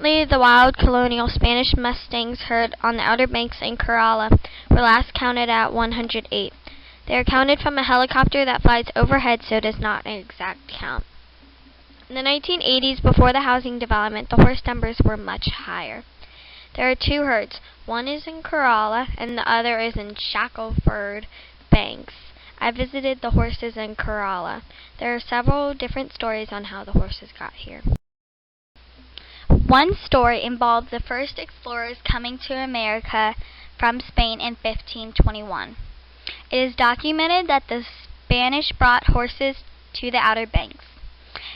Currently, the wild Colonial Spanish Mustangs herd on the Outer Banks in Corolla were last counted at 108. They are counted from a helicopter that flies overhead, so it is not an exact count. In the 1980s, before the housing development, the horse numbers were much higher. There are two herds. One is in Corolla, and the other is in Shackelford Banks. I visited the horses in Corolla. There are several different stories on how the horses got here. One story involves the first explorers coming to America from Spain in 1521. It is documented that the Spanish brought horses to the Outer Banks.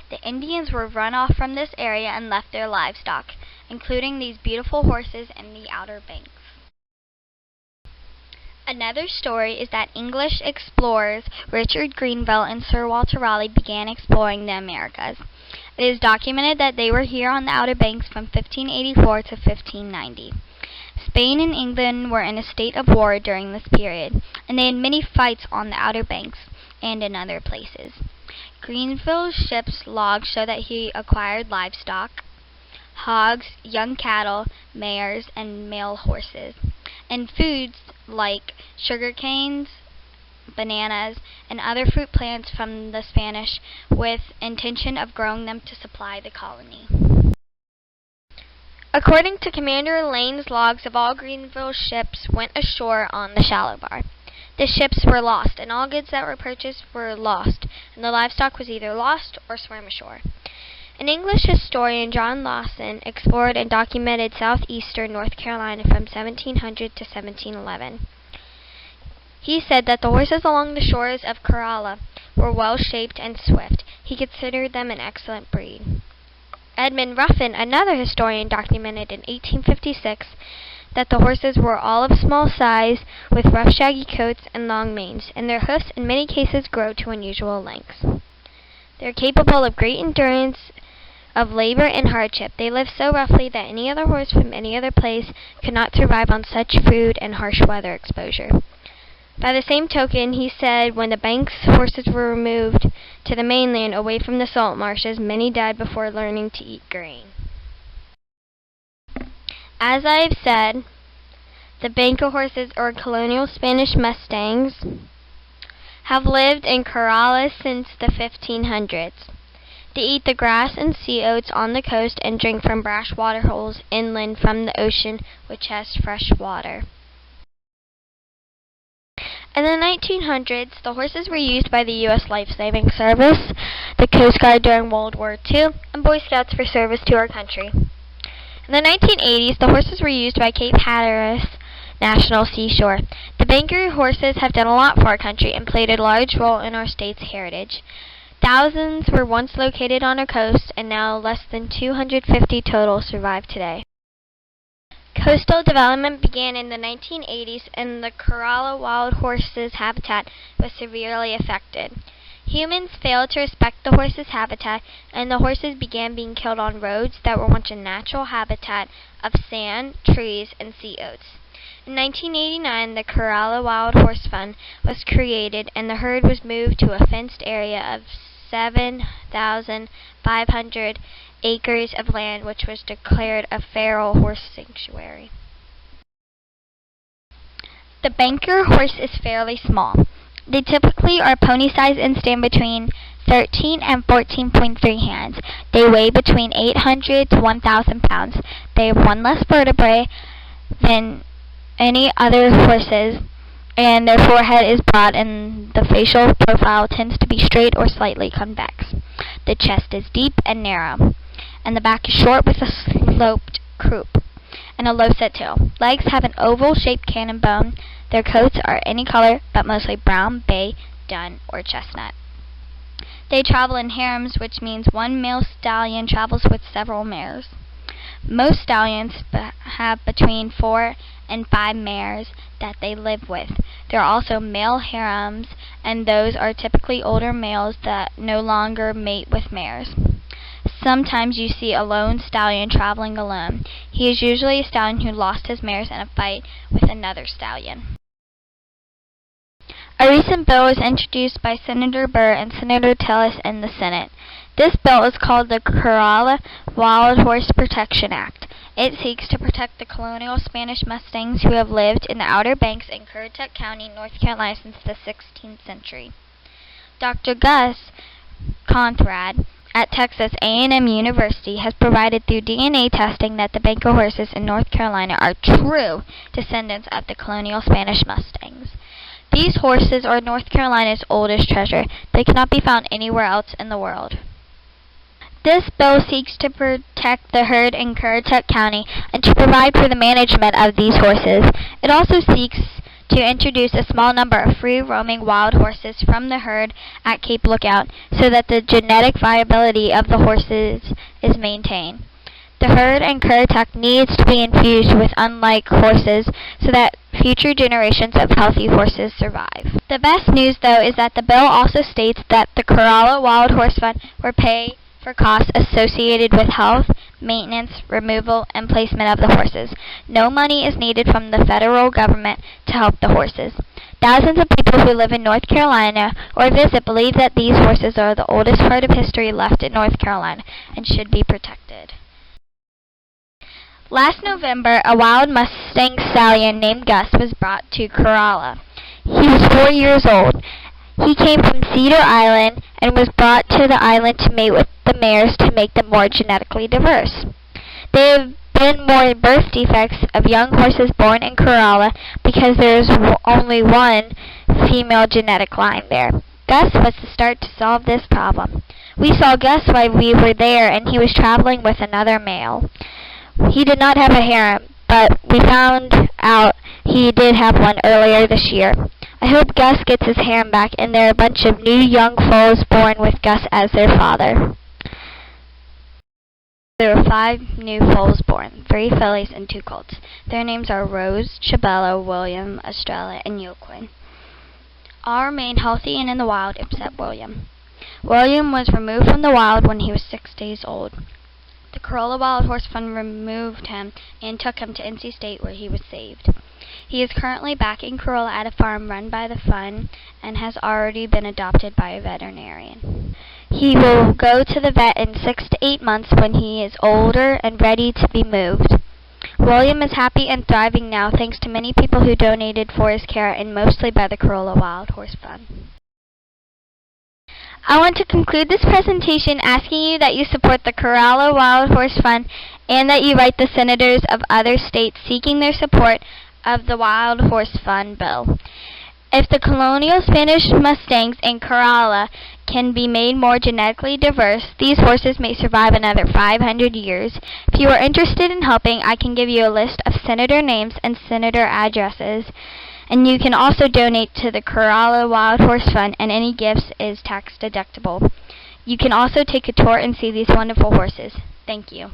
The Indians were run off from this area and left their livestock, including these beautiful horses, in the Outer Banks. Another story is that English explorers Richard Grenville and Sir Walter Raleigh began exploring the Americas. It is documented that they were here on the Outer Banks from 1584 to 1590. Spain and England were in a state of war during this period, and they had many fights on the Outer Banks and in other places. Grenville's ship's logs show that he acquired livestock, hogs, young cattle, mares, and male horses, and foods like sugar canes, bananas, and other fruit plants from the Spanish with intention of growing them to supply the colony. According to Commander Lane's logs, of all Grenville's ships went ashore on the Shallow Bar. The ships were lost, and all goods that were purchased were lost, and the livestock was either lost or swam ashore. An English historian, John Lawson, explored and documented southeastern North Carolina from 1700 to 1711. He said that the horses along the shores of Corolla were well-shaped and swift. He considered them an excellent breed. Edmund Ruffin, another historian, documented in 1856 that the horses were all of small size, with rough shaggy coats and long manes, and their hoofs in many cases grow to unusual lengths. They are capable of great endurance of labor and hardship. They live so roughly that any other horse from any other place could not survive on such food and harsh weather exposure. By the same token, he said when the Banks horses were removed to the mainland away from the salt marshes, many died before learning to eat grain. As I have said, the Banker horses, or Colonial Spanish Mustangs, have lived in Corolla since the 1500s. They eat the grass and sea oats on the coast and drink from brash water holes inland from the ocean, which has fresh water. In the 1900s, the horses were used by the U.S. Life-Saving Service, the Coast Guard during World War II, and Boy Scouts for service to our country. In the 1980s, the horses were used by Cape Hatteras National Seashore. The Banker horses have done a lot for our country and played a large role in our state's heritage. Thousands were once located on our coast, and now less than 250 total survive today. Coastal development began in the 1980s, and the Corolla wild horses' habitat was severely affected. Humans failed to respect the horses' habitat, and the horses began being killed on roads that were once a natural habitat of sand, trees, and sea oats. In 1989, the Corolla Wild Horse Fund was created, and the herd was moved to a fenced area of 7,500 acres of land, which was declared a feral horse sanctuary. The Banker horse is fairly small. They typically are pony-sized and stand between 13 and 14.3 hands. They weigh between 800 to 1,000 pounds. They have one less vertebrae than any other horses, and their forehead is broad and the facial profile tends to be straight or slightly convex. The chest is deep and narrow, and the back is short with a sloped croup and a low-set tail. Legs have an oval-shaped cannon bone. Their coats are any color, but mostly brown, bay, dun, or chestnut. They travel in harems, which means one male stallion travels with several mares. Most stallions have between 4 and 5 mares that they live with. There are also male harems, and those are typically older males that no longer mate with mares. Sometimes you see a lone stallion traveling alone. He is usually a stallion who lost his mares in a fight with another stallion. A recent bill was introduced by Senator Burr and Senator Tillis in the Senate. This bill is called the Corolla Wild Horse Protection Act. It seeks to protect the colonial Spanish Mustangs who have lived in the Outer Banks in Currituck County, North Carolina since the 16th century. Dr. Gus Conthrad at Texas A&M University has provided through DNA testing that the banker horses in North Carolina are true descendants of the colonial Spanish Mustangs. These horses are North Carolina's oldest treasure. They cannot be found anywhere else in the world. This bill seeks to protect the herd in Currituck County and to provide for the management of these horses. It also seeks to introduce a small number of free-roaming wild horses from the herd at Cape Lookout so that the genetic viability of the horses is maintained. The herd in Currituck needs to be infused with unlike horses so that future generations of healthy horses survive. The best news, though, is that the bill also states that the Corolla Wild Horse Fund will pay for costs associated with health, maintenance, removal, and placement of the horses. No money is needed from the federal government to help the horses. Thousands of people who live in North Carolina or visit believe that these horses are the oldest part of history left in North Carolina and should be protected. Last November, a wild Mustang stallion named Gus was brought to Corolla. He was 4 years old. He came from Cedar Island and was brought to the island to mate with the mares to make them more genetically diverse. There have been more birth defects of young horses born in Corolla because there is only one female genetic line there. Gus was the start to solve this problem. We saw Gus while we were there, and he was traveling with another male. He did not have a harem, but we found out he did have one earlier this year. I hope Gus gets his harem back, and there are a bunch of new young foals born with Gus as their father. There were 5 new foals born, 3 fillies and 2 colts. Their names are Rose, Chabella, William, Estrella, and Yoquin. All remain healthy and in the wild except William. William was removed from the wild when he was 6 days old. The Corolla Wild Horse Fund removed him and took him to NC State, where he was saved. He is currently back in Corolla at a farm run by the fund and has already been adopted by a veterinarian. He will go to the vet in 6 to 8 months when he is older and ready to be moved. William is happy and thriving now thanks to many people who donated for his care, and mostly by the Corolla Wild Horse Fund. I want to conclude this presentation asking you that you support the Corolla Wild Horse Fund and that you write the senators of other states seeking their support of the Wild Horse Fund bill. If the colonial Spanish Mustangs in Corolla can be made more genetically diverse, these horses may survive another 500 years. If you are interested in helping, I can give you a list of senator names and senator addresses. And you can also donate to the Corolla Wild Horse Fund, and any gifts is tax deductible. You can also take a tour and see these wonderful horses. Thank you.